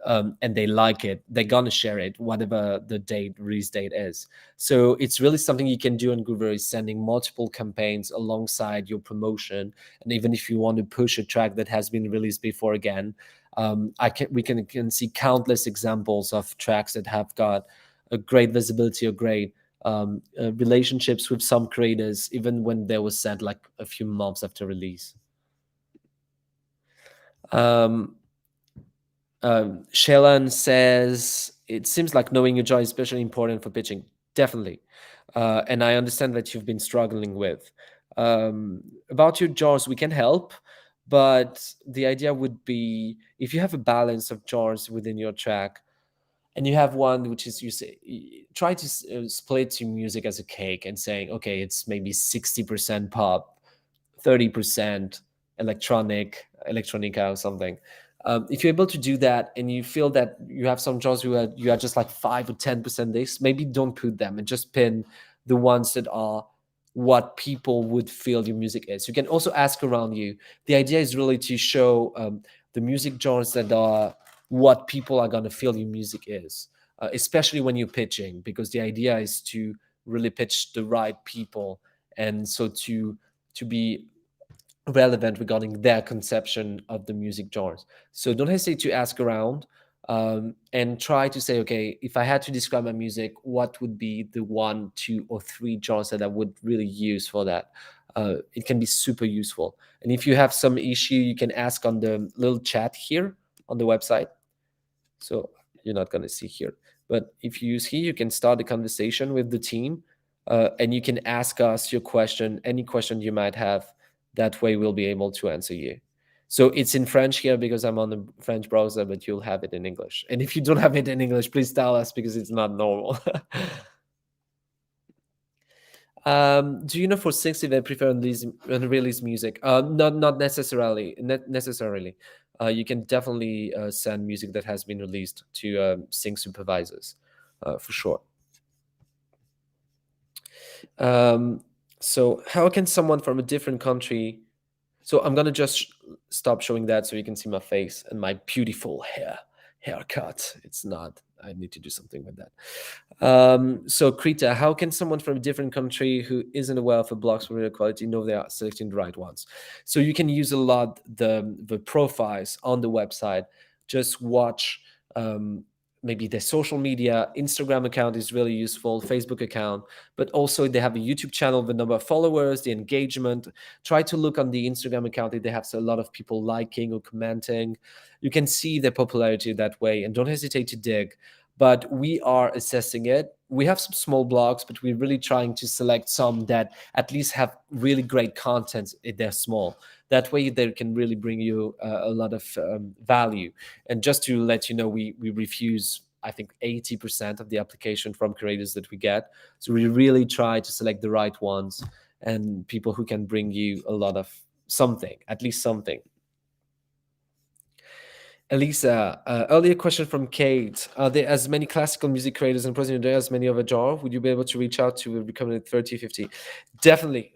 and they like it, they're gonna share it, whatever the release date is. So it's really something you can do on Groover, is sending multiple campaigns alongside your promotion. And even if you want to push a track that has been released before again, we can see countless examples of tracks that have got a great visibility or great relationships with some creators, even when they were sent like a few months after release. Shelan says, it seems like knowing your jar is especially important for pitching. Definitely. And I understand that you've been struggling with. About your jars, we can help, but the idea would be, if you have a balance of jars within your track, and you have one which is, you say, try to split your music as a cake and saying, okay, it's maybe 60% pop, 30% electronica or something. If you're able to do that, and you feel that you have some jobs who you are just like 5 or 10% this, maybe don't put them and just pin the ones that are what people would feel your music is. You can also ask around you. The idea is really to show the music genres that are what people are going to feel your music is, especially when you're pitching, because the idea is to really pitch the right people, and so to be relevant regarding their conception of the music genres. So don't hesitate to ask around, and try to say, okay, if I had to describe my music, what would be the 1, 2, or 3 genres that I would really use for that? It can be super useful. And if you have some issue, you can ask on the little chat here on the website. So you're not going to see here, but if you use here, you can start a conversation with the team, and you can ask us your question, any question you might have. That way we'll be able to answer you. So it's in French here because I'm on the French browser, but you'll have it in English. And if you don't have it in English, please tell us, because it's not normal. Do you know for 60 they prefer unreleased music? Not necessarily. Necessarily. You can definitely send music that has been released to sync supervisors. for sure. Um, so how can someone from a different country? So I'm gonna just stop showing that so you can see my face and my beautiful haircut. It's not. I need to do something with that. So Krita, how can someone from a different country who isn't aware of the blocks for video quality know they are selecting the right ones? So you can use a lot the profiles on the website. Just watch maybe their social media. Instagram account is really useful, Facebook account, but also they have a YouTube channel, the number of followers, the engagement. Try to look on the Instagram account if they have a lot of people liking or commenting. You can see their popularity that way, and don't hesitate to dig. But we are assessing it. We have some small blogs, but we're really trying to select some that at least have really great content if they're small. That way, they can really bring you a lot of value. And just to let you know, we refuse, I think, 80% of the application from creators that we get. So we really try to select the right ones and people who can bring you a lot of something, at least something. Elisa, earlier question from Kate. Are there as many classical music creators in Brazil as many other genre? Would you be able to reach out to becoming 30, 50? Definitely.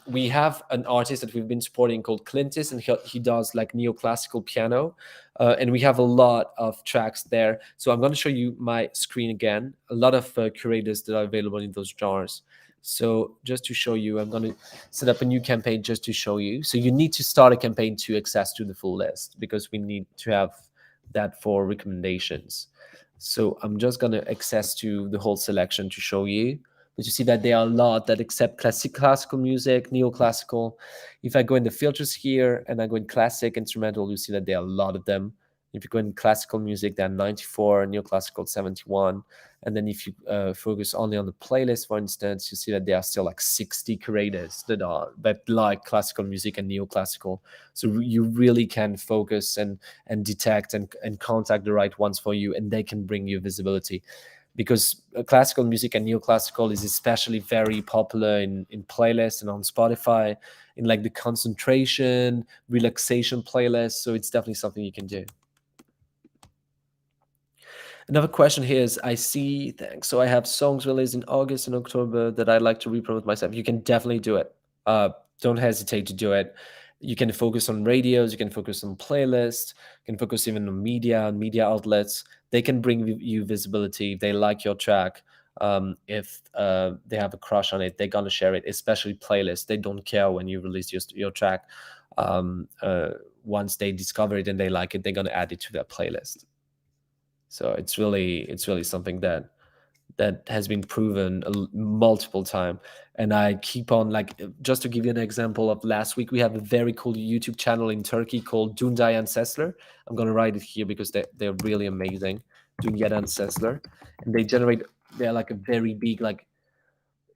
We have an artist that we've been supporting called Clintus, and he does like neoclassical piano. And we have a lot of tracks there. So I'm going to show you my screen again. A lot of curators that are available in those genres. So just to show you, I'm going to set up a new campaign just to show you. So you need to start a campaign to access to the full list because we need to have that for recommendations. So I'm just going to access to the whole selection to show you. But you see that there are a lot that accept classical music, neoclassical. If I go in the filters here and I go in classic instrumental, you see that there are a lot of them. If you go in classical music, there are 94, neoclassical 71. And then if you focus only on the playlist, for instance, you see that there are still like 60 creators that like classical music and neoclassical. So you really can focus and detect and contact the right ones for you, and they can bring you visibility. Because classical music and neoclassical is especially very popular in playlists and on Spotify, in like the concentration, relaxation playlists. So it's definitely something you can do. Another question here is, I see, thanks. So I have songs released in August and October that I'd like to re-promote myself. You can definitely do it. Don't hesitate to do it. You can focus on radios, you can focus on playlists, you can focus even on media outlets. They can bring you visibility. If they like your track, if they have a crush on it, they're gonna share it, especially playlists. They don't care when you release your track. Once they discover it and they like it, they're gonna add it to their playlist. So it's really something that has been proven multiple times. And I keep on, like, just to give you an example of last week, we have a very cool YouTube channel in Turkey called Dundayan Sesler. I'm gonna write it here because they're really amazing. Dunyadan Sesler, and they're like a very big like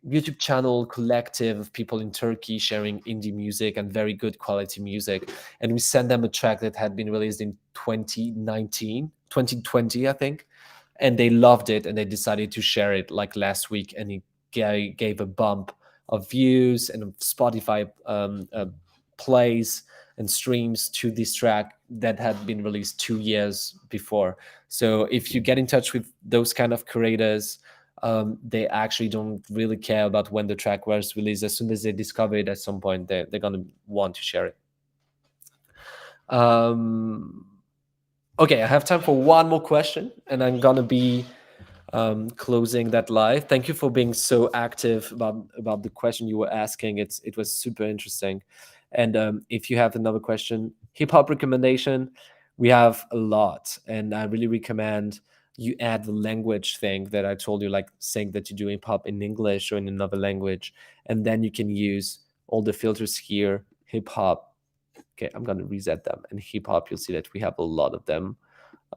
YouTube channel collective of people in Turkey sharing indie music and very good quality music. And we sent them a track that had been released in 2019, 2020, I think. And they loved it and they decided to share it like last week. And it gave a bump of views and Spotify plays and streams to this track that had been released 2 years before. So if you get in touch with those kind of creators, they actually don't really care about when the track was released. As soon as they discover it at some point, they're going to want to share it. Okay, I have time for one more question, and I'm going to be closing that live. Thank you for being so active about the question you were asking. It was super interesting. And if you have another question, hip hop recommendation, we have a lot, and I really recommend you add the language thing that I told you, like saying that you do hip hop in English or in another language, and then you can use all the filters here. Hip hop. Okay, I'm gonna reset them. And hip hop, you'll see that we have a lot of them.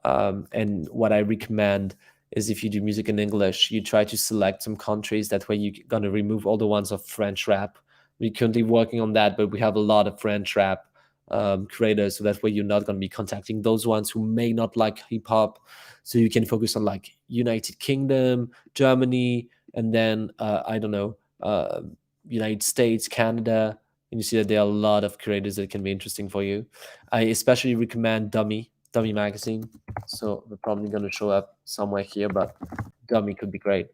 And what I recommend is if you do music in English, you try to select some countries. That way you're going to remove all the ones of French rap. We're currently working on that, but we have a lot of French rap creators. So that way you're not going to be contacting those ones who may not like hip hop. So you can focus on like United Kingdom, Germany, and then, I don't know, United States, Canada. And you see that there are a lot of creators that can be interesting for you. I especially recommend Dummy. Dummy magazine. So they're probably going to show up somewhere here, but Dummy could be great.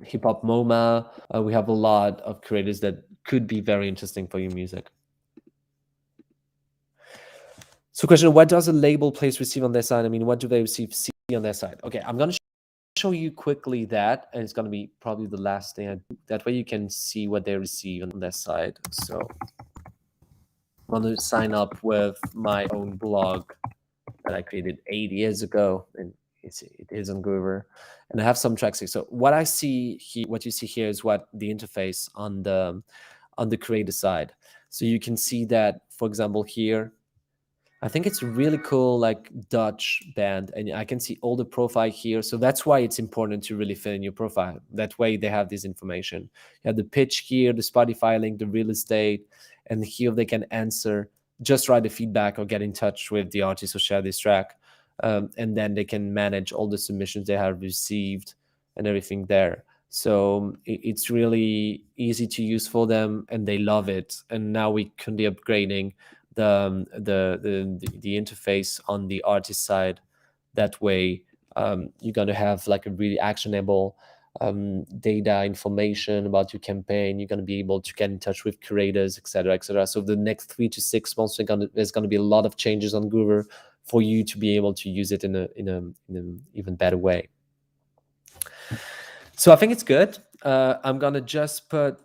Hip Hop MoMA. We have a lot of creators that could be very interesting for your music. So question, what does a label place receive on their side? I mean, what do they receive see on their side? Okay, I'm going to show you quickly that, and it's going to be probably the last thing I do. That way you can see what they receive on their side. So I'm going to sign up with my own blog that I created 8 years ago, and it is on Groover, and I have some tracks here. So what I see here, what you see here, is what the interface on the creator side. So you can see that, for example, here, I think it's really cool, like Dutch band, and I can see all the profile here. So that's why it's important to really fill in your profile. That way they have this information. You have the pitch here, the Spotify link, the real estate, and here they can answer, just write a feedback or get in touch with the artist or share this track. And then they can manage all the submissions they have received and everything there. So it's really easy to use for them, and they love it. And now we can be upgrading the interface on the artist side. That way, you're gonna have like a really actionable data information about your campaign. You're gonna be able to get in touch with curators, etc., etc. So the next 3 to 6 months, there's gonna be a lot of changes on Groover for you to be able to use it in an even better way. So I think it's good. I'm gonna just put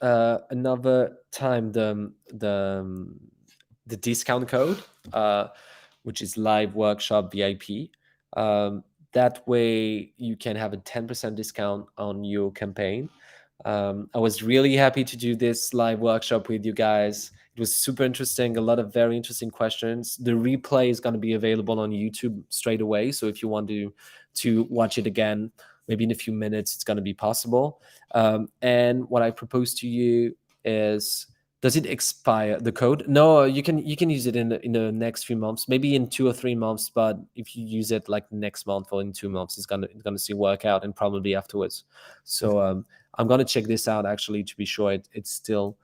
another time the discount code, which is Live Workshop VIP. That way you can have a 10% discount on your campaign. I was really happy to do this live workshop with you guys. It was super interesting, a lot of very interesting questions. The replay is going to be available on YouTube straight away. So if you want to watch it again, maybe in a few minutes, it's going to be possible. And what I propose to you is, does it expire, the code? No, you can use it in the next few months, maybe in 2 or 3 months. But if you use it like next month or in 2 months, it's gonna still work out, and probably afterwards. So I'm gonna check this out actually to be sure it's still.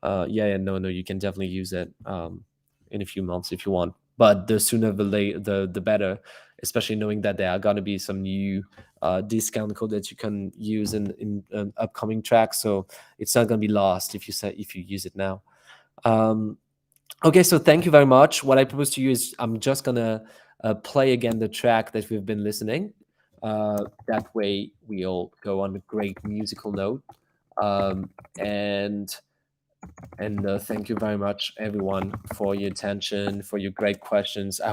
No, you can definitely use it in a few months if you want. But the sooner the better, especially knowing that there are gonna be some new discount code that you can use in upcoming tracks. So it's not gonna be lost if you use it now. Okay, so thank you very much. What I propose to you is I'm just gonna play again the track that we've been listening. That way we'll go on a great musical note. And thank you very much, everyone, for your attention, for your great questions. I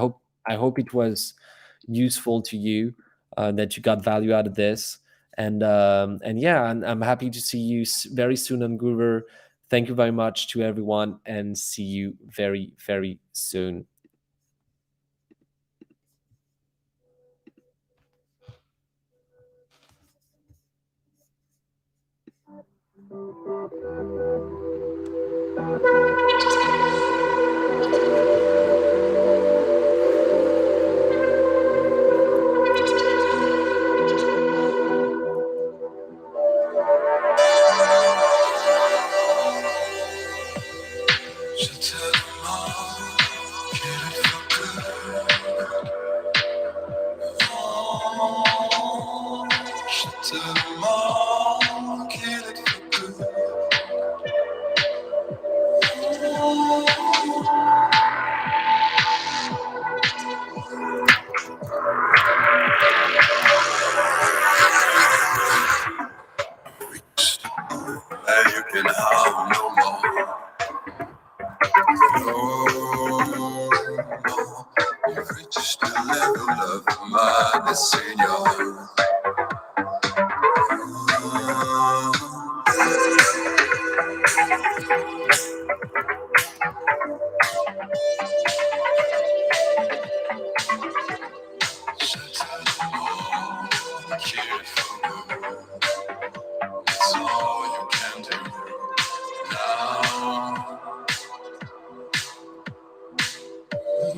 hope it was useful to you, that you got value out of this. And yeah, I'm happy to see you very soon on Groover. Thank you very much to everyone, and see you very, very soon. Je te demande quel est ton cœur. Je te demande quel est ton cœur. And you can have no more. No, you've reached the level of madness in your heart. Je te demande qu'il faut que it's all you can do now.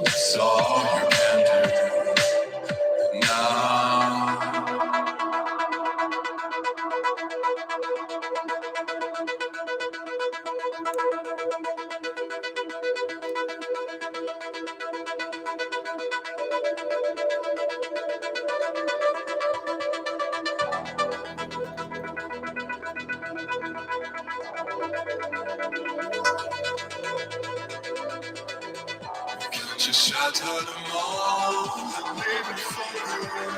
It's all you can do now. Can't you shatter them all and leave it for good?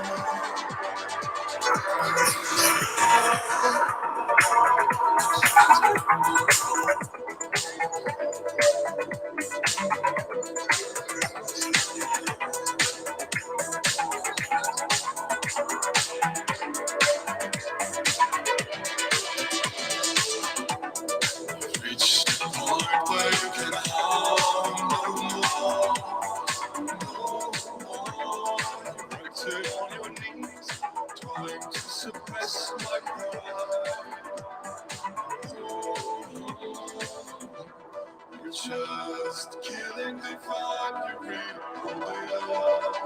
Reach the point where you can harm no more. Written on your knees, trying to suppress my pride. You're just killing the vibe you really hold it up.